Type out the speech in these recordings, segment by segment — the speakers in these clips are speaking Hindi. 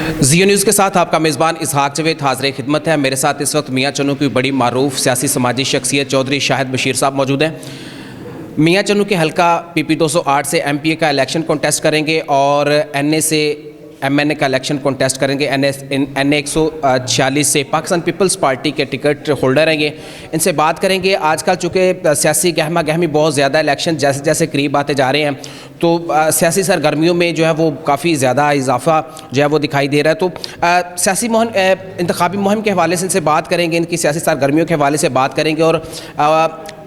जियो न्यूज़ के साथ आपका मेज़बान इसहाक जवेद हाज़िर खिदमत है। मेरे साथ इस वक्त मियाँ चन्नू की बड़ी मारूफ सियासी समाजी शख्सियत चौधरी शाहिद बशीर साहब मौजूद हैं। मियाँ चन्नू के हल्का PP 208 से MPA का इलेक्शन कॉन्टेस्ट करेंगे और NA से MNA का इलेक्शन कॉन्टेस्ट करेंगे। NA 146 से पाकिस्तान पीपल्स पार्टी के टिकट होल्डर हैं ये। इनसे बात करेंगे। आजकल चूँकि सियासी गहमा गहमी बहुत ज़्यादा, इलेक्शन जैसे जैसे करीब आते जा रहे हैं तो सियासी सरगर्मियों में जो है वो काफ़ी ज़्यादा इजाफा जो है वो दिखाई दे रहा है। तो सियासी इंतखाबी मुहिम के हवाले से इनसे बात करेंगे, इनकी सियासी सरगर्मियों के हवाले से बात करेंगे और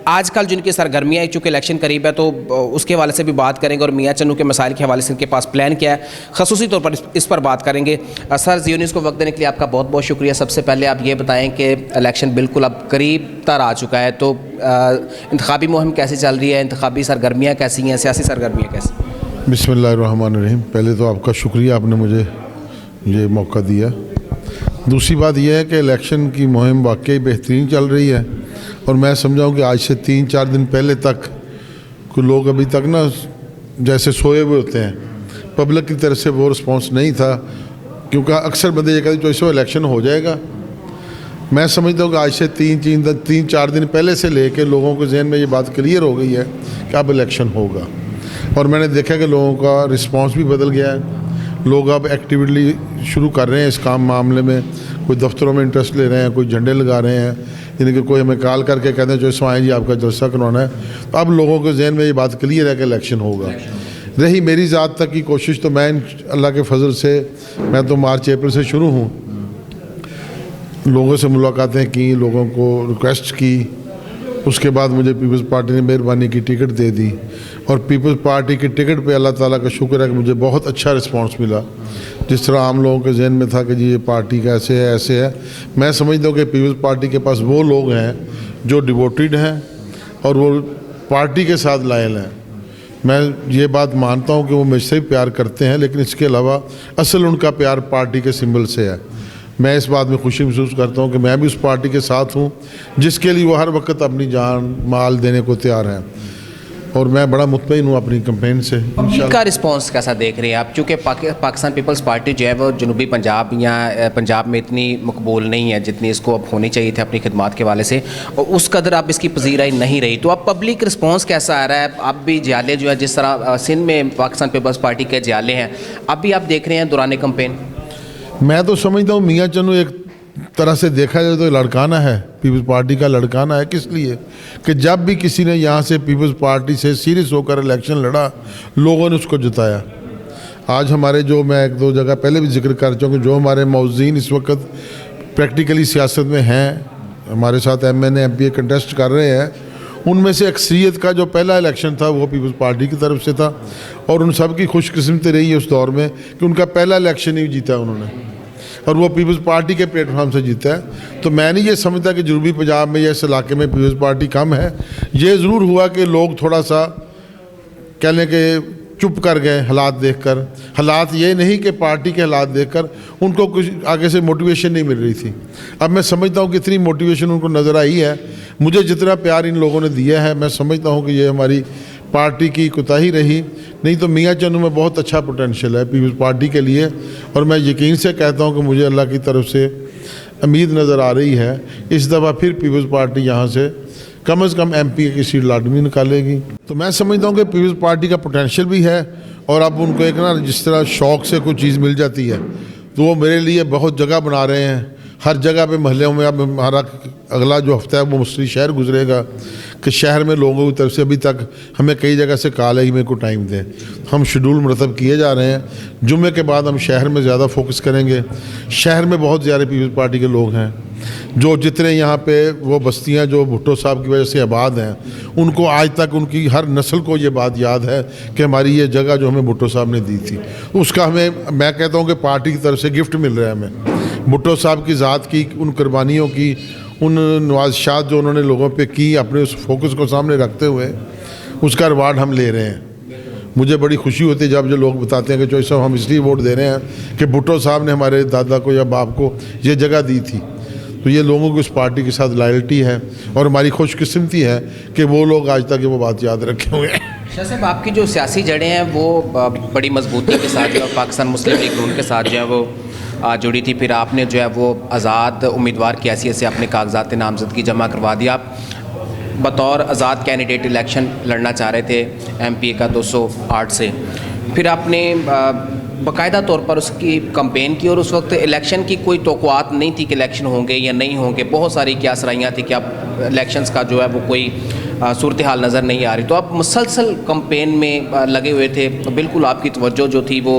आजकल जिनकी सरगर्मियाँ चूँकि इलेक्शन करीब है तो उसके हवाले से भी बात करेंगे और मियाँ चन्नू के मसाइल के हवाले से इनके पास प्लान क्या है, खसूसी तौर पर इस पर बात करेंगे। सर, जियो न्यूज़ को वक्त देने के लिए आपका बहुत बहुत शुक्रिया। सबसे पहले आप ये बताएं कि इलेक्शन बिल्कुल अब करीब तर आ चुका है, तो इंतखाबी मुहिम कैसी चल रही है, इंतखाबी सरगर्मियाँ कैसी हैं, सियासी सरगर्मियाँ कैसी? बिस्मिल्लाहिर्रहमानिर्रहीम। पहले तो आपका शुक्रिया, आपने मुझे ये मौका दिया। दूसरी बात यह है कि इलेक्शन की मुहिम वाकई बेहतरीन चल रही है और मैं समझाऊँ कि आज से 3-4 दिन पहले तक कुछ लोग अभी तक ना जैसे सोए हुए होते हैं, पब्लिक की तरफ से वो रिस्पांस नहीं था, क्योंकि अक्सर बंदे ये कहते हैं जो इलेक्शन हो जाएगा। मैं समझता हूँ कि आज से 3-4 दिन पहले से लेकर लोगों के जहन में ये बात क्लियर हो गई है कि अब इलेक्शन होगा और मैंने देखा कि लोगों का रिस्पांस भी बदल गया है। लोग अब एक्टिवली शुरू कर रहे हैं इस काम मामले में, कोई दफ्तरों में इंटरेस्ट ले रहे हैं, कोई झंडे लगा रहे हैं, यानी कि कोई हमें कॉल करके कहते हैं जो इसमें जी आपका जलसा करवाना है। तो अब लोगों के जहन में ये बात क्लियर है कि इलेक्शन होगा। रही मेरी ज़ात तक की कोशिश, तो मैं अल्लाह के फजल से मैं तो मार्च अप्रैल से शुरू हूँ, लोगों से मुलाकातें की, लोगों को रिक्वेस्ट की, उसके बाद मुझे पीपल्स पार्टी ने मेहरबानी की टिकट दे दी और पीपल्स पार्टी की टिकट पे अल्लाह ताला का शुक्र है कि मुझे बहुत अच्छा रिस्पांस मिला। जिस तरह आम लोगों के जहन में था कि जी ये पार्टी का ऐसे है ऐसे है, मैं समझता हूँ कि पीपल्स पार्टी के पास वो लोग हैं जो डिवोटेड हैं और वो पार्टी के साथ लायल हैं। मैं ये बात मानता हूँ कि वो मुझसे भी प्यार करते हैं, लेकिन इसके अलावा असल उनका प्यार पार्टी के सिंबल से है। मैं इस बात में खुशी महसूस करता हूँ कि मैं भी उस पार्टी के साथ हूँ जिसके लिए वो हर वक्त अपनी जान माल देने को तैयार हैं और मैं बड़ा मुतमईन हूँ अपनी कैंपेन से। पब्लिक का रिस्पांस कैसा देख रहे हैं आप? चूँकि पाकिस्तान पीपल्स पार्टी जो है वो जनूबी पंजाब या पंजाब में इतनी मकबूल नहीं है जितनी इसको अब होनी चाहिए थी अपनी खिदमात के हवाले से, और उस कदर अब इसकी पजीराई नहीं रही, तो अब पब्लिक रिस्पांस कैसा आ रहा है? अब भी जियाले जो है, जिस तरह सिंध में पाकिस्तान पीपल्स पार्टी के जियाले हैं, अब भी आप देख रहे हैं दौरान कैंपेन? मैं तो समझता हूँ मियाँ चन्नू एक तरह से देखा जाए तो लड़काना है, पीपल्स पार्टी का लड़काना है। किस लिए कि जब भी किसी ने यहाँ से पीपल्स पार्टी से सीरियस होकर इलेक्शन लड़ा, लोगों ने उसको जिताया। आज हमारे जो मैं 1-2 जगह पहले भी जिक्र कर चुका हूँ, जो हमारे मौज़ीन इस वक्त प्रैक्टिकली सियासत में हैं, हमारे साथ MNA MPA कंटेस्ट कर रहे हैं, उनमें से अक्सरियत का जो पहला इलेक्शन था वो पीपल्स पार्टी की तरफ से था और उन सब की खुशकिस्मती रही है उस दौर में कि उनका पहला इलेक्शन ही जीता उन्होंने और वो पीपल्स पार्टी के प्लेटफॉर्म से जीता है। तो मैं नहीं ये समझता कि जनूबी पंजाब में या इस इलाके में पीपल्स पार्टी कम है। ये ज़रूर हुआ कि लोग थोड़ा सा कह लें कि चुप कर गए हालात देखकर। हालात ये नहीं कि पार्टी के हालात देखकर उनको कुछ आगे से मोटिवेशन नहीं मिल रही थी। अब मैं समझता हूँ कि इतनी मोटिवेशन उनको नज़र आई है। मुझे जितना प्यार इन लोगों ने दिया है, मैं समझता हूँ कि ये हमारी पार्टी की कोताही रही, नहीं तो मियाँ चन्नू में बहुत अच्छा पोटेंशियल है पीपल्स पार्टी के लिए और मैं यकीन से कहता हूँ कि मुझे अल्लाह की तरफ से उम्मीद नज़र आ रही है इस दफ़ा फिर पीपल्स पार्टी यहाँ से कम MPA की सीट लाजमी निकालेगी। तो मैं समझता हूँ कि पीपल्स पार्टी का पोटेंशियल भी है और अब उनको एक ना जिस तरह शौक़ से कोई चीज़ मिल जाती है तो वो मेरे लिए बहुत जगह बना रहे हैं। हर जगह पे महल्लों में अब हमारा अगला जो हफ्ता है वो मुस्लिम शहर गुजरेगा कि शहर में लोगों की तरफ से अभी तक हमें कई जगह से कॉल है कि मेरे को टाइम दें। हम शेड्यूल मुरतब किए जा रहे हैं। जुम्मे के बाद हम शहर में ज़्यादा फोकस करेंगे। शहर में बहुत ज़्यादा पीपल्स पार्टी के लोग हैं, जो जितने यहाँ पे वो बस्तियाँ जो भुट्टो साहब की वजह से आबाद हैं, उनको आज तक उनकी हर नस्ल को ये बात याद है कि हमारी ये जगह जो हमें भुट्टो साहब ने दी थी, उसका हमें मैं कहता हूँ कि पार्टी की तरफ से गिफ्ट मिल रहा है हमें। भुट्टो साहब की ज़ात की उन कुर्बानियों की, उन नवाज़शात जो उन्होंने लोगों पे की, अपने उस फोकस को सामने रखते हुए उसका रिवार्ड हम ले रहे हैं। मुझे बड़ी खुशी होती है जब जो लोग बताते हैं कि जो सब हम इसलिए वोट दे रहे हैं कि भुट्टो साहब ने हमारे दादा को या बाप को ये जगह दी थी। तो ये लोगों की उस पार्टी के साथ लॉयल्टी है और हमारी खुशकिस्मती है कि वो लोग आज तक वो बात याद रखे हुए हैं। शाह साहब, आपकी जो सियासी जड़ें हैं वो बड़ी मजबूती के साथ जो पाकिस्तान मुस्लिम लीग नून के साथ जो है वो जुड़ी थी, फिर आपने जो है वो आज़ाद उम्मीदवार की हैसियत से अपने कागजात नामजदगी जमा करवा दिया। आप बतौर आज़ाद कैंडिडेट इलेक्शन लड़ना चाह रहे थे एमपीए का 208 से, फिर आपने बाकायदा तौर पर उसकी कंपेन की और उस वक्त इलेक्शन की कोई तौक़ुआत नहीं थी कि इलेक्शन होंगे या नहीं होंगे, बहुत सारी क्या सराइयाँ थी कि अब इलेक्शंस का जो है वो कोई सूरत हाल नज़र नहीं आ रही, तो आप मुसलसल कंपेन में लगे हुए थे, बिल्कुल आपकी तवज्जो जो थी वो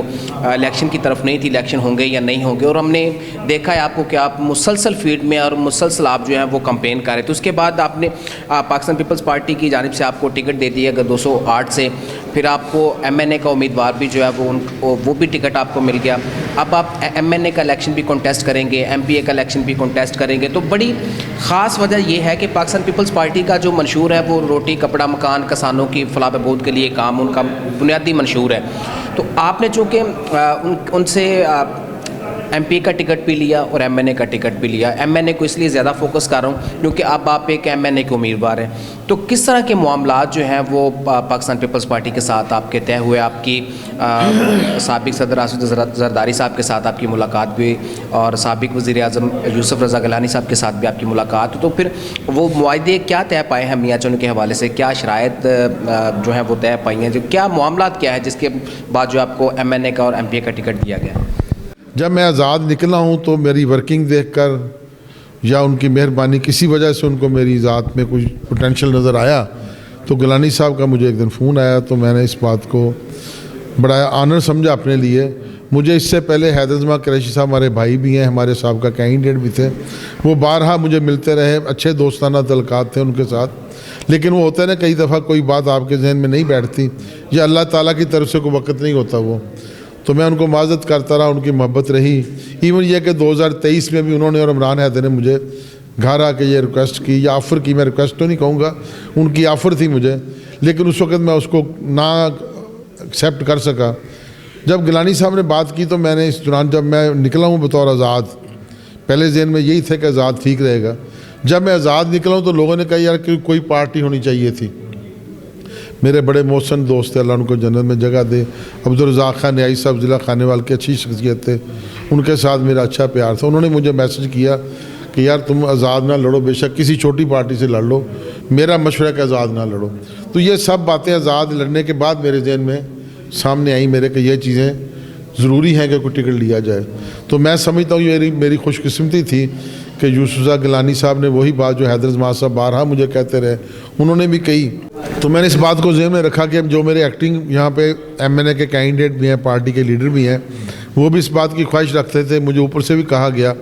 इलेक्शन की तरफ नहीं थी, इलेक्शन होंगे या नहीं होंगे, और हमने देखा है आपको कि आप मुसलसल फील्ड में और मुसलसल आप जो है वो कंपेन कर रहे थे। उसके बाद आपने पाकिस्तान पीपल्स पार्टी की जानिब से आपको टिकट दे दिया गया 208 से, फिर आपको MNA का उम्मीदवार भी जो है वो भी टिकट आपको मिल गया। अब आप MNA का इलेक्शन भी कॉन्टेस्ट करेंगे, MPA का इलेक्शन भी कॉन्टेस्ट करेंगे, तो बड़ी ख़ास वजह यह है कि पाकिस्तान पीपल्स पार्टी का जो मंशूर है वो रोटी कपड़ा मकान किसानों की फलाह बहबूद के लिए काम उनका बुनियादी मंशूर है। तो आपने चूँकि उनसे MPA का टिकट भी लिया और MNA का टिकट भी लिया, MNA को इसलिए ज़्यादा फोकस कर रहा हूँ क्योंकि अब आप एक MNA के उम्मीदवार हैं, तो किस तरह के मामलात जो हैं वो पाकिस्तान पीपल्स पार्टी के साथ आपके तय हुए? आपकी साबिक सदर आसिफ जरदारी साहब के साथ आपकी मुलाकात भी और साबिक वज़ीर आज़म यूसुफ रज़ा गिलानी साहब के साथ भी आपकी मुलाकात हुई, तो फिर वो मुआहदे क्या तय पाए हैं मियाँ चुन के हवाले से, क्या शराइत जो है वो तय पाई हैं, जो क्या मामलात क्या है जिसके बाद जो आपको MNA का और MPA का टिकट दिया गया? जब मैं आज़ाद निकला हूँ तो मेरी वर्किंग देखकर या उनकी मेहरबानी किसी वजह से उनको मेरी ज़ात में कुछ पोटेंशियल नज़र आया, तो गिलानी साहब का मुझे एक दिन फ़ोन आया, तो मैंने इस बात को बड़ा आनर समझा अपने लिए। मुझे इससे पहले हैदर जमा कुरैशी साहब हमारे भाई भी हैं, हमारे साहब का कैंडिडेट भी थे, वो बारहा मुझे मिलते रहे, अच्छे दोस्ताना तल्कात थे उनके साथ, लेकिन वो होता है ना कई दफ़ा कोई बात आपके जहन में नहीं बैठती या अल्लाह ताला की तरफ से कोई वक़्त नहीं होता वो, तो मैं उनको माजत करता रहा, उनकी मोहब्बत रही। इवन यह कि 2023 में भी उन्होंने और इमरान हैदर ने मुझे घर आके ये रिक्वेस्ट की या ऑफ़र की, मैं रिक्वेस्ट तो नहीं कहूँगा, उनकी ऑफ़र थी मुझे, लेकिन उस वक्त मैं उसको ना एक्सेप्ट कर सका। जब गिलानी साहब ने बात की तो मैंने इस दौरान, जब मैं निकला हूँ बतौर आज़ाद, पहले जहन में यही थे कि आज़ाद ठीक रहेगा। जब मैं आज़ाद निकला हूँ तो लोगों ने कहा यार कि कोई पार्टी होनी चाहिए थी। मेरे बड़े मोहसन दोस्त थे, अल्लाह उनको जन्नत में जगह दे, अब्दुल रज़ाक खान न्याई साहब ज़िला खानेवाल की अच्छी शख्सियत थे, उनके साथ मेरा अच्छा प्यार था। उन्होंने मुझे मैसेज किया कि यार तुम आज़ाद ना लड़ो, बेशक किसी छोटी पार्टी से लड़ लो, मेरा मशवरा कि आज़ाद ना लड़ो। तो ये सब बातें आज़ाद लड़ने के बाद मेरे जहन में सामने आई मेरे कि ये चीज़ें ज़रूरी हैं कि कोई टिकट लिया जाए। तो मैं समझता हूँ ये मेरी खुशकिस्मती थी कि यूसुफ गिलानी साहब ने वही बात जो हैदर जमात साहब बारहा मुझे कहते रहे, उन्होंने भी कही। तो मैंने इस बात को ज़हन में रखा कि जो मेरे एक्टिंग यहाँ पे MNA के कैंडिडेट भी हैं, पार्टी के लीडर भी हैं, वो भी इस बात की ख्वाहिश रखते थे, मुझे ऊपर से भी कहा गया।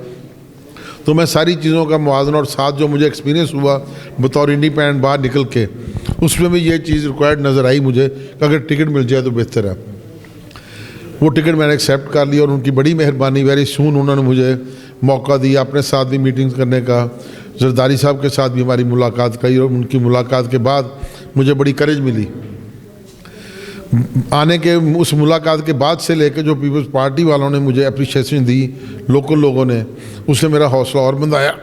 तो मैं सारी चीज़ों का मुआवजा और साथ जो मुझे एक्सपीरियंस हुआ बतौर इंडिपेंडेंट बाहर निकल के, उसमें भी ये चीज़ रिक्वायर्ड नज़र आई मुझे कि अगर टिकट मिल जाए तो बेहतर है। वो टिकट मैंने एक्सेप्ट कर लिया और उनकी बड़ी मेहरबानी, वेरी सून उन्होंने मुझे मौका दिया अपने साथ भी मीटिंग्स करने का। जरदारी साहब के साथ भी हमारी मुलाकात करी और उनकी मुलाकात के बाद मुझे बड़ी करेज मिली। आने के उस मुलाकात के बाद से लेकर जो पीपल्स पार्टी वालों ने मुझे अप्रिशिएशन दी, लोकल लोगों ने, उससे मेरा हौसला और बंधाया।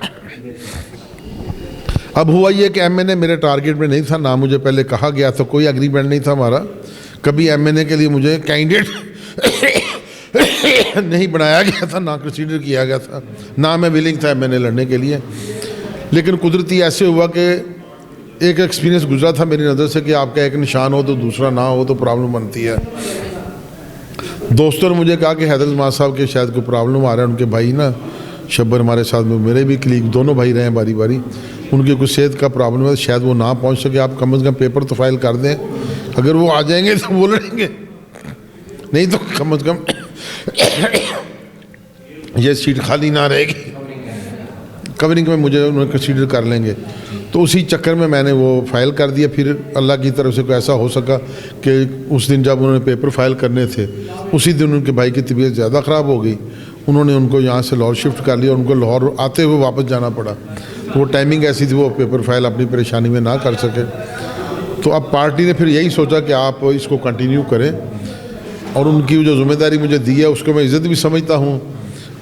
अब हुआ ये कि MNA मेरे टारगेट में नहीं था, ना मुझे पहले कहा गया था, कोई एग्रीमेंट नहीं था हमारा, कभी MNA के लिए मुझे कैंडिडेट नहीं बनाया गया था, ना कंसीडर किया गया था, ना मैं विलिंग था MNA लड़ने के लिए। लेकिन कुदरती ऐसे हुआ कि एक एक्सपीरियंस गुजरा था मेरी नज़र से कि आपका एक निशान हो तो दूसरा ना हो तो प्रॉब्लम बनती है। दोस्तों ने मुझे कहा कि हैदर जमात साहब के शायद कोई प्रॉब्लम आ रहा है, उनके भाई ना शब्बर हमारे साथ में, मेरे भी कलीग दोनों भाई रहे हैं बारी बारी, उनकी कुछ सेहत का प्रॉब्लम है, शायद वो ना पहुंच सके, आप कम से कम पेपर तो फाइल कर दें, अगर वो आ जाएंगे तो वो लड़ेंगे, नहीं तो कम से कम ये सीट खाली ना रहेगी, कवरिंग में मुझे उन्हें कंसीडर कर लेंगे। तो उसी चक्कर में मैंने वो फाइल कर दिया। फिर अल्लाह की तरफ से कोई ऐसा हो सका कि उस दिन जब उन्होंने पेपर फाइल करने थे, उसी दिन उनके भाई की तबीयत ज़्यादा ख़राब हो गई, उन्होंने उनको यहाँ से लाहौर शिफ्ट कर लिया, उनको लाहौर आते हुए वापस जाना पड़ा। तो वो टाइमिंग ऐसी थी, वो पेपर फाइल अपनी परेशानी में ना कर सके। तो अब पार्टी ने फिर यही सोचा कि आप इसको कंटिन्यू करें, और उनकी जो जिम्मेदारी मुझे दी है उसको मैं इज़्ज़त भी समझता हूँ,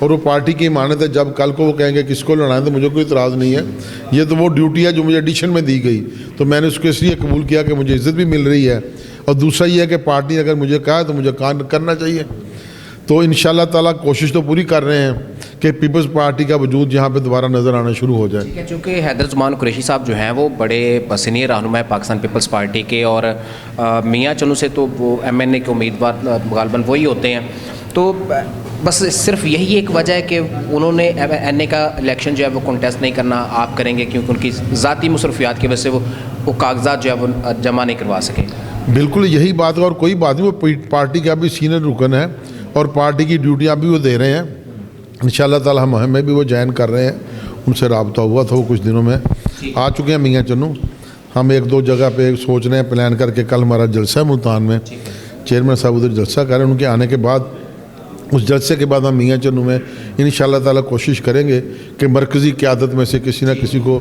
और वो पार्टी की इमानत है। जब कल को वो कहेंगे किसको लड़ना है तो मुझे कोई इतराज़ नहीं है, ये तो वो ड्यूटी है जो मुझे एडिशन में दी गई, तो मैंने उसको इसलिए कबूल किया कि मुझे इज़्ज़त भी मिल रही है, और दूसरा ये है कि पार्टी ने अगर मुझे कहा तो मुझे काम करना चाहिए। तो इंशाल्लाह ताला कोशिश तो पूरी कर रहे हैं कि पीपल्स पार्टी का वजूद यहाँ पे दोबारा नज़र आना शुरू हो जाए। ठीक है, चूँकि हैदर जुमान कुरैशी साहब जो हैं वो बड़े सीनियर रहनुमा है पाकिस्तान पीपल्स पार्टी के, और मियाँ चन्नू से तो वो MNA के उम्मीदवार गालबन वही होते हैं, तो बस सिर्फ यही एक वजह है कि उन्होंने NA का इलेक्शन जो है वो कंटेस्ट नहीं करना, आप करेंगे क्योंकि उनकी ज़ाती मसरूफियात की वजह से वो कागजात जो है वो जमा नहीं करवा सके? बिल्कुल यही बात है और कोई बात नहीं, वो पार्टी का भी सीनियर रुकन है और पार्टी की ड्यूटियाँ भी वो दे रहे हैं। इंशाल्लाह ताला हम हमें भी वो ज्वाइन कर रहे हैं, उनसे रब्ता हुआ था, वो कुछ दिनों में आ चुके हैं मियाँ चन्नू। हम 1-2 जगह पे सोच रहे हैं प्लान करके, कल हमारा जलसा है मुल्तान में, चेयरमैन साहब उधर जलसा कर रहे हैं, उनके आने के बाद उस जलसे के बाद हम मियाँ चन्नू में इंशाल्लाह ताला कोशिश करेंगे कि मरकज़ी क़यादत में से किसी न किसी को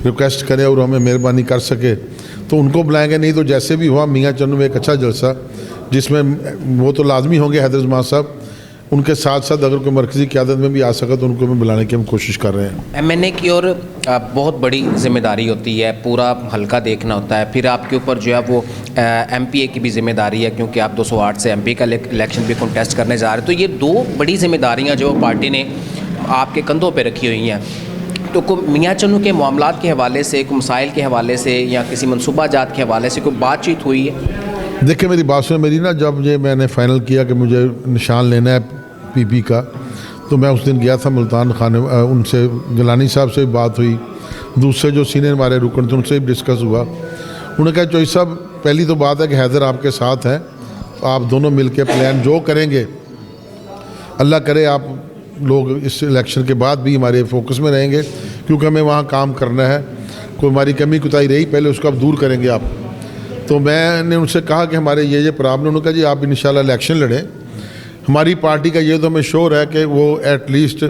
रिक्वेस्ट करें और हमें मेहरबानी कर सके तो उनको बुलाएंगे, नहीं तो जैसे भी हुआ मियाँ चन्नू में एक अच्छा जलसा जिसमें वो तो लाजमी होंगे हैदर जुमान साहब, उनके साथ साथ अगर कोई मरकज़ी क़यादत में भी आ सका तो उनको भी बुलाने की हम कोशिश कर रहे हैं। MNA की और बहुत बड़ी जिम्मेदारी होती है, पूरा हल्का देखना होता है, फिर आपके ऊपर जो है वो MPA की भी जिम्मेदारी है क्योंकि आप 208 से MP का इलेक्शन भी कंटेस्ट करने जा रहे हैं, तो ये 2 बड़ी जिम्मेदारियाँ जो पार्टी ने आपके कंधों पर रखी हुई हैं। तो मियाँ चन्नू के मामलात के हवाले से, मसाइल के हवाले से या किसी मनसूबा जात के हवाले से कोई बातचीत हुई है? देखिए मेरी बात सुने, मेरी ना जब ये मैंने फ़ाइनल किया कि मुझे निशान लेना है PP का, तो मैं उस दिन गया था मुल्तान खाने, उनसे गिलानी साहब से भी बात हुई, दूसरे जो सीनियर हमारे रुकन थे उनसे भी डिस्कस हुआ। उन्होंने कहा चौधरी साहब पहली तो बात है कि हैदर आपके साथ हैं, तो आप दोनों मिल के प्लान जो करेंगे, अल्लाह करे आप लोग इस इलेक्शन के बाद भी हमारे फोकस में रहेंगे क्योंकि हमें वहाँ काम करना है, कोई हमारी कमी कुताही रही पहले उसको आप दूर करेंगे आप। तो मैंने उनसे कहा कि हमारे ये प्रॉब्लम, उन्होंने कहा जी आप इंशाल्लाह इलेक्शन लड़ें, हमारी पार्टी का ये तो हमें श्योर है कि वो एटलीस्ट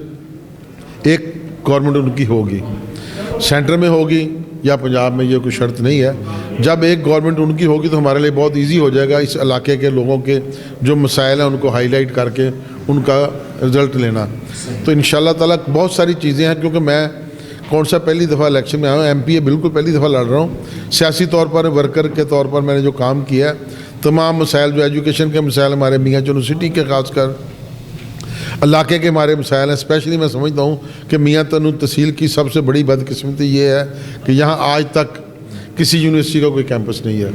एक गवर्नमेंट उनकी होगी, सेंटर में होगी या पंजाब में, ये कोई शर्त नहीं है। जब एक गवर्नमेंट उनकी होगी तो हमारे लिए बहुत इजी हो जाएगा इस इलाके के लोगों के जो मसाइल हैं उनको हाईलाइट करके उनका रिज़ल्ट लेना। तो इंशाल्लाह ताला बहुत सारी चीज़ें हैं, क्योंकि मैं कौन सा पहली दफ़ा इलेक्शन में आया हूँ, MPA बिल्कुल पहली दफ़ा लड़ रहा हूँ। सियासी तौर पर वर्कर के तौर पर मैंने जो काम किया है, तमाम मसाइल जो एजुकेशन के मसाइल हमारे मियाँ चन्नू सिटी के खासकर इलाके के हमारे मसाइल हैं, स्पेशली मैं समझता हूँ कि मियाँ चन्नू तहसील की सबसे बड़ी बदकिस्मती ये है कि यहाँ आज तक किसी यूनिवर्सिटी का कोई कैंपस नहीं है।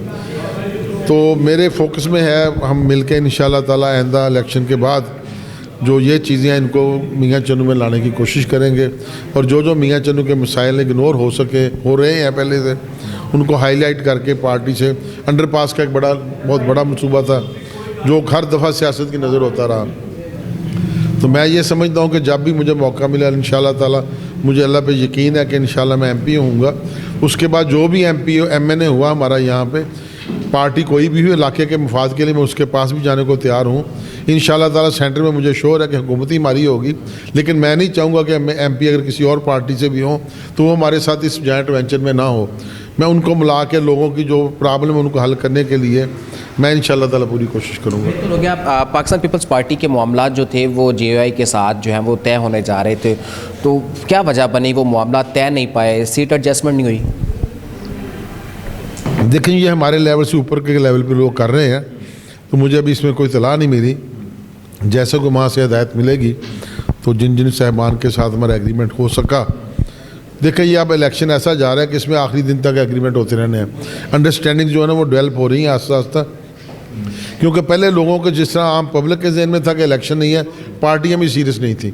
तो मेरे फोकस में है, हम मिल के इंशाल्लाह ताला आइंदा इलेक्शन के बाद जो ये चीज़ें हैं इनको मियाँ चन्नू में लाने की कोशिश करेंगे और जो मियाँ चन्नू के मसाइल इग्नोर हो सके, हो रहे हैं पहले से, उनको हाईलाइट करके पार्टी से अंडरपास का एक बहुत बड़ा मनसूबा था जो हर दफ़ा सियासत की नज़र होता रहा। तो मैं ये समझता हूँ कि जब भी मुझे मौका मिला इंशाल्लाह ताला, मुझे अल्लाह पे यकीन है कि इंशाल्लाह मैं MP होऊंगा। उसके बाद जो भी MP MNA हुआ हमारा यहाँ पे, पार्टी कोई भी हुई इलाके के मफाद के लिए मैं उसके पास भी जाने को तैयार हूँ। इंशाल्लाह ताला सेंटर में मुझे श्योर है कि हुकूमती हमारी होगी, लेकिन मैं नहीं चाहूँगा कि MP अगर किसी और पार्टी से भी हो तो वो हमारे साथ इस जॉइंट वेंचर में ना हो। मैं उनको मिला के लोगों की जो प्रॉब्लम है उनको हल करने के लिए मैं इंशाल्लाह ताला पूरी कोशिश करूँगा। हो गया, पाकिस्तान पीपल्स पार्टी के मामला जो थे वो JOI के साथ जो हैं वो तय होने जा रहे थे, तो क्या वजह बनी वो मामला तय नहीं पाए, सीट एडजस्टमेंट नहीं हुई? देखें ये हमारे लेवल से ऊपर के लेवल पे लोग कर रहे हैं, तो मुझे अभी इसमें कोई इत्तला नहीं मिली। जैसे को वहाँ से हिदायत मिलेगी तो जिन जिन साहबान के साथ हमारा एग्रीमेंट हो सका, देखिए ये अब इलेक्शन ऐसा जा रहा है कि इसमें आखिरी दिन तक एग्रीमेंट होते रहने हैं। अंडरस्टैंडिंग जो है ना वो डेवलप हो रही है आस्ता आस्ता, क्योंकि पहले लोगों के जिस तरह आम पब्लिक के जहन में था कि इलेक्शन नहीं है, पार्टियां भी सीरियस नहीं थी।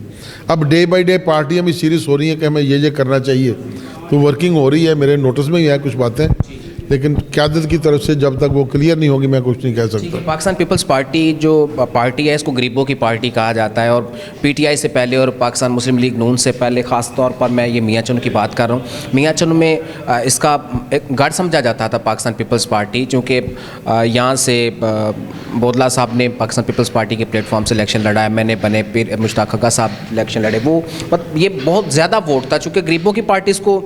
अब डे बाय डे पार्टियां भी सीरियस हो रही हैं कि हमें ये करना चाहिए, तो वर्किंग हो रही है। मेरे नोटिस में ही है कुछ बातें, लेकिन क़यादत की तरफ से जब तक वो क्लियर नहीं होगी मैं कुछ नहीं कह सकता। पाकिस्तान पीपल्स पार्टी जो पार्टी है इसको गरीबों की पार्टी कहा जाता है, और PTI से पहले और पाकिस्तान मुस्लिम लीग नून से पहले ख़ास तौर पर मैं ये मियाँ चन्नू की बात कर रहा हूँ। मियाँ चन्नू में इसका एक गढ़ समझा जाता था पाकिस्तान पीपल्स पार्टी, क्योंकि यहाँ से बोदला साहब ने पाकिस्तान पीपल्स पार्टी के प्लेटफॉर्म से इलेक्शन लड़ा, मैंने बने, फिर मुश्ताक खक्का साहब इलेक्शन लड़े, वो ये बहुत ज़्यादा वोट था, चूँकि गरीबों की पार्टी इसको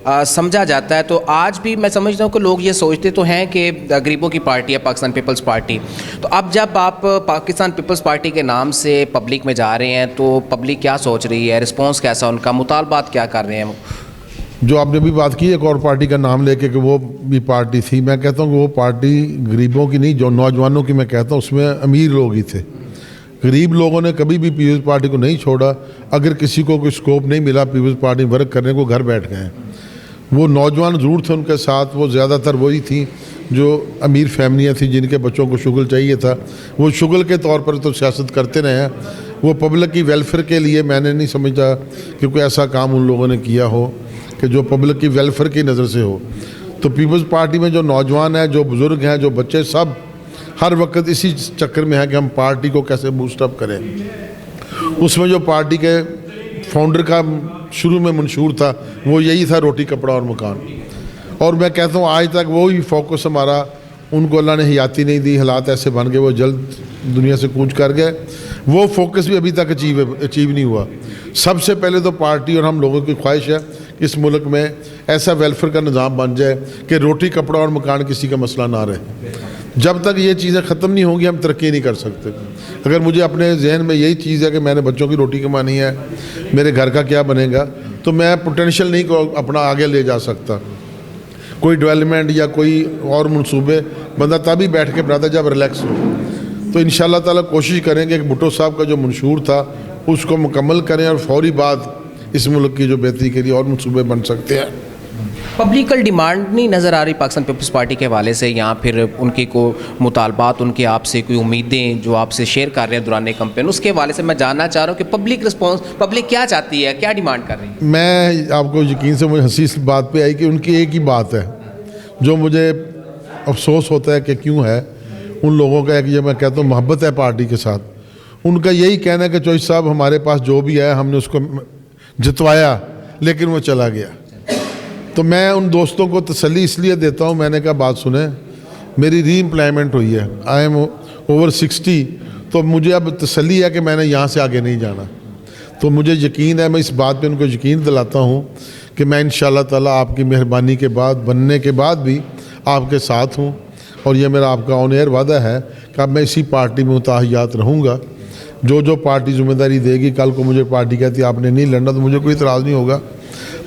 समझा जाता है। तो आज भी मैं समझता हूँ कि लोग ये सोचते तो हैं कि गरीबों की पार्टी है पाकिस्तान पीपल्स पार्टी। तो अब जब आप पाकिस्तान पीपल्स पार्टी के नाम से पब्लिक में जा रहे हैं तो पब्लिक क्या सोच रही है, रिस्पांस कैसा, उनका मुतालबात क्या कर रहे हैं? जो आपने भी बात की एक और पार्टी का नाम लेके कि वो भी पार्टी थी, मैं कहता हूँ कि वो पार्टी गरीबों की नहीं, जो नौजवानों की मैं कहता हूँ उसमें अमीर लोग ही थे, गरीब लोगों ने कभी भी पीपल्स पार्टी को नहीं छोड़ा। अगर किसी को कोई स्कोप नहीं मिला पीपल्स पार्टी में वर्क करने को, घर बैठ गए। वो नौजवान ज़रूर थे उनके साथ, वो ज़्यादातर वही थी जो अमीर फैमिलियाँ थी जिनके बच्चों को शुगल चाहिए था। वो शुगल के तौर पर तो सियासत करते रहे हैं, वो पब्लिक की वेलफेयर के लिए मैंने नहीं समझा कि कोई ऐसा काम उन लोगों ने किया हो कि जो पब्लिक की वेलफेयर की नज़र से हो। तो पीपल्स पार्टी में जो नौजवान हैं, जो बुज़ुर्ग हैं, जो बच्चे, सब हर वक्त इसी चक्कर में है कि हम पार्टी को कैसे बूस्टअप करें। उसमें जो पार्टी के फाउंडर का शुरू में मंशूर था वो यही था, रोटी कपड़ा और मकान। और मैं कहता हूँ आज तक वो ही फोकस हमारा, उनको अल्लाह ने हयाती नहीं दी, हालात ऐसे बन गए वो जल्द दुनिया से कूच कर गए। वो फोकस भी अभी तक अचीव नहीं हुआ। सबसे पहले तो पार्टी और हम लोगों की ख्वाहिश है कि इस मुल्क में ऐसा वेलफेयर का निज़ाम बन जाए कि रोटी कपड़ा और मकान किसी का मसला ना रहे। जब तक ये चीज़ें ख़त्म नहीं होंगी हम तरक्की नहीं कर सकते। अगर मुझे अपने जहन में यही चीज़ है कि मैंने बच्चों की रोटी कमानी है, मेरे घर का क्या बनेगा, तो मैं पोटेंशियल नहीं को अपना आगे ले जा सकता। कोई डेवलपमेंट या कोई और मंसूबे बंदा तभी बैठ के बनाता जब रिलैक्स हो। तो इंशाल्लाह ताला कोशिश करेंगे कि भुट्टो साहब का जो मंशूर था उसको मुकम्मल करें और फौरी बाद इस मुल्क की जो बेहतरी के लिए और मंसूबे बन सकते हैं। पब्लिकल डिमांड नहीं नज़र आ रही पाकिस्तान पीपल्स पार्टी के हवाले से, या फिर उनकी को मुतालबात, उनके आपसे कोई उम्मीदें जो आपसे शेयर कर रहे हैं दौरान कैंपेन, उसके हवाले से मैं जानना चाह रहा हूँ कि पब्लिक रिस्पॉन्स, पब्लिक क्या चाहती है, क्या डिमांड कर रही है? मैं आपको यकीन से मुझे हंसी इस बात पे आई कि उनकी एक ही बात है जो मुझे अफसोस होता है कि क्यों है। उन लोगों का एक ये मैं कहता हूँ मोहब्बत है पार्टी के साथ। उनका यही कहना है कि चौधरी साहब हमारे पास जो भी है हमने उसको जितवाया लेकिन वो चला गया। तो मैं उन दोस्तों को तसल्ली इसलिए देता हूँ, मैंने कहा बात सुने, मेरी री एम्प्लॉयमेंट हुई है, आई एम ओवर 60, तो मुझे अब तसल्ली है कि मैंने यहाँ से आगे नहीं जाना। तो मुझे यकीन है, मैं इस बात पे उनको यकीन दिलाता हूँ कि मैं इंशाल्लाह ताला आपकी मेहरबानी के बाद, बनने के बाद भी आपके साथ हूँ। और ये मेरा आपका ऑन एयर वादा है कि अब मैं इसी पार्टी में मुताहियात रहूँगा। जो जो पार्टी जिम्मेदारी देगी, कल को मुझे पार्टी कहती है आपने नहीं लड़ना, तो मुझे कोई इतराज़ नहीं होगा।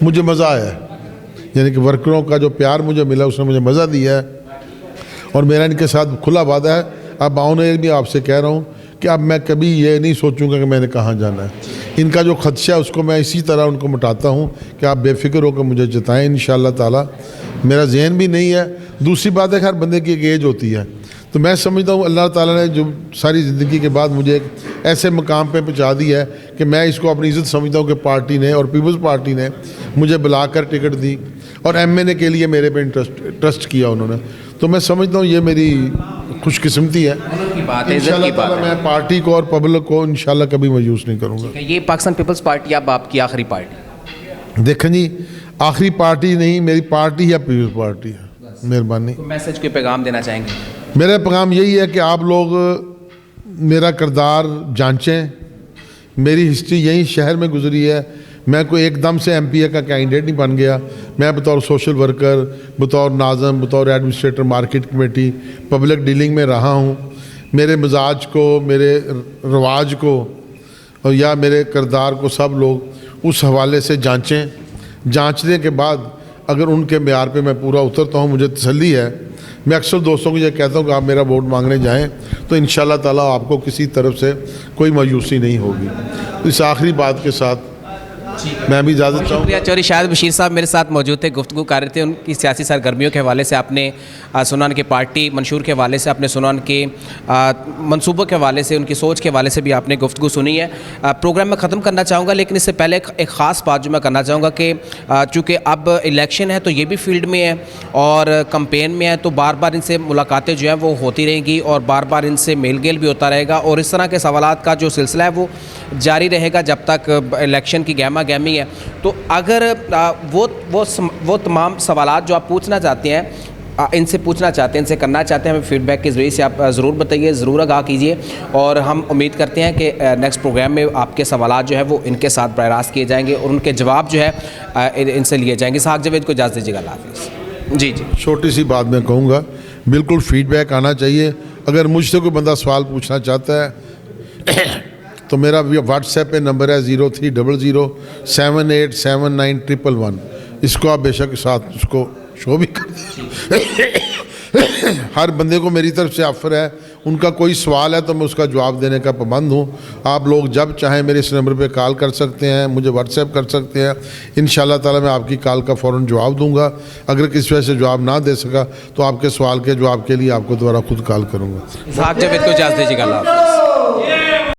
मुझे मज़ा आया है, यानी कि वर्करों का जो प्यार मुझे मिला उसने मुझे मज़ा दिया है और मेरा इनके साथ खुला वादा है। अब ऑन एयर भी आपसे कह रहा हूँ कि अब मैं कभी ये नहीं सोचूंगा कि मैंने कहाँ जाना है। इनका जो खदशा है उसको मैं इसी तरह उनको मिटाता हूँ कि आप बेफिक्र होकर मुझे जिताएँ इंशाल्लाह ताला। मेरा जहन भी नहीं है। दूसरी बात है हर बंदे की एक एज होती है, तो मैं समझता हूँ अल्लाह ताला ने जो सारी ज़िंदगी के बाद मुझे एक ऐसे मकाम पे पहुँचा दी है कि मैं इसको अपनी इज़्ज़त समझता हूँ कि पार्टी ने और पीपल्स पार्टी ने मुझे बुलाकर टिकट दी और MNA के लिए मेरे पे ट्रस्ट किया उन्होंने। तो मैं समझता हूँ ये मेरी खुशकिस्मती है। इंशाल्लाह ताला मैं पार्टी को और पब्लिक को इंशाल्लाह कभी मायूस नहीं करूँगा। ये पाकिस्तान पीपल्स पार्टी अब आपकी आखिरी पार्टी? देखें जी, आखिरी पार्टी नहीं, मेरी पार्टी या पीपल्स पार्टी है। मेहरबानी। तो मैसेज कोई पैगाम देना चाहेंगे? मेरा पैगाम यही है कि आप लोग मेरा किरदार जांचें। मेरी हिस्ट्री यही शहर में गुजरी है। मैं कोई एकदम से MPA का कैंडिडेट नहीं बन गया। मैं बतौर सोशल वर्कर, बतौर नाज़म, बतौर administrator market committee public dealing में रहा हूँ। मेरे मिजाज को, मेरे रवाज को और या मेरे किरदार को सब लोग उस हवाले से जांचें। जांचने के बाद अगर उनके म्यार पे मैं पूरा उतरता हूँ, मुझे तसल्ली है। मैं अक्सर दोस्तों को ये कहता हूँ कि आप मेरा वोट मांगने जाएं तो इंशाल्लाह ताला आपको किसी तरफ से कोई मायूसी नहीं होगी। तो इस आखिरी बात के साथ मैं भी इजाज़त चाहूँगा। शुक्रिया। चौधरी शाहिद बशीर साहब मेरे साथ मौजूद थे, गुफ्तगू कर रहे थे। उनकी सियासी सरगर्मियों के हवाले से आपने सुना, उनके पार्टी मंशूर के हवाले से आपने सुना, उनके मनसूबों के हवाले से, उनकी सोच के हवाले से भी आपने गुफ्तगू सुनी है। प्रोग्राम में ख़त्म करना चाहूँगा, लेकिन इससे पहले एक ख़ास बात जो मैं करना चाहूँगा कि चूँकि अब इलेक्शन है तो ये भी फील्ड में है और कंपेन में है, तो बार बार इनसे मुलाकातें जो हैं वो होती रहेंगी और बार बार इनसे मेल गेल भी होता रहेगा और इस तरह के सवालात का जो सिलसिला है वो जारी रहेगा जब तक इलेक्शन की गहमा गहमी है। तो अगर वो तमाम सवालात जो आप पूछना चाहते हैं, इनसे पूछना चाहते हैं, इनसे करना चाहते हैं, हमें फीडबैक के ज़रिए से आप ज़रूर बताइए, ज़रूर आगाह कीजिए और हम उम्मीद करते हैं कि नेक्स्ट प्रोग्राम में आपके सवालात जो है वो इनके साथ बराह रास्त किए जाएंगे और उनके जवाब जो है इनसे लिए जाएंगे। इसहाक जावेद को इजाज़त दीजिएगा। अल्लाह हाफ़िज़। जी जी, छोटी सी बात मैं कहूँगा, बिल्कुल फीडबैक आना चाहिए। अगर मुझसे कोई बंदा सवाल पूछना चाहता है तो मेरा व्हाट्सएप पे नंबर है 0300787911। इसको आप बेशक साथ उसको शो भी कर दें। हर बंदे को मेरी तरफ से ऑफ़र है, उनका कोई सवाल है तो मैं उसका जवाब देने का पाबंद हूँ। आप लोग जब चाहें मेरे इस नंबर पे कॉल कर सकते हैं, मुझे व्हाट्सएप कर सकते हैं। इंशाल्लाह ताला मैं आपकी कॉल का फ़ौरन जवाब दूंगा। अगर किसी वजह से जवाब ना दे सका तो आपके सवाल के जवाब के लिए आपको दोबारा खुद कॉल करूँगा। इसहाक जावेद को इजाज़त दीजिएगा। अल्लाह हाफ़िज़।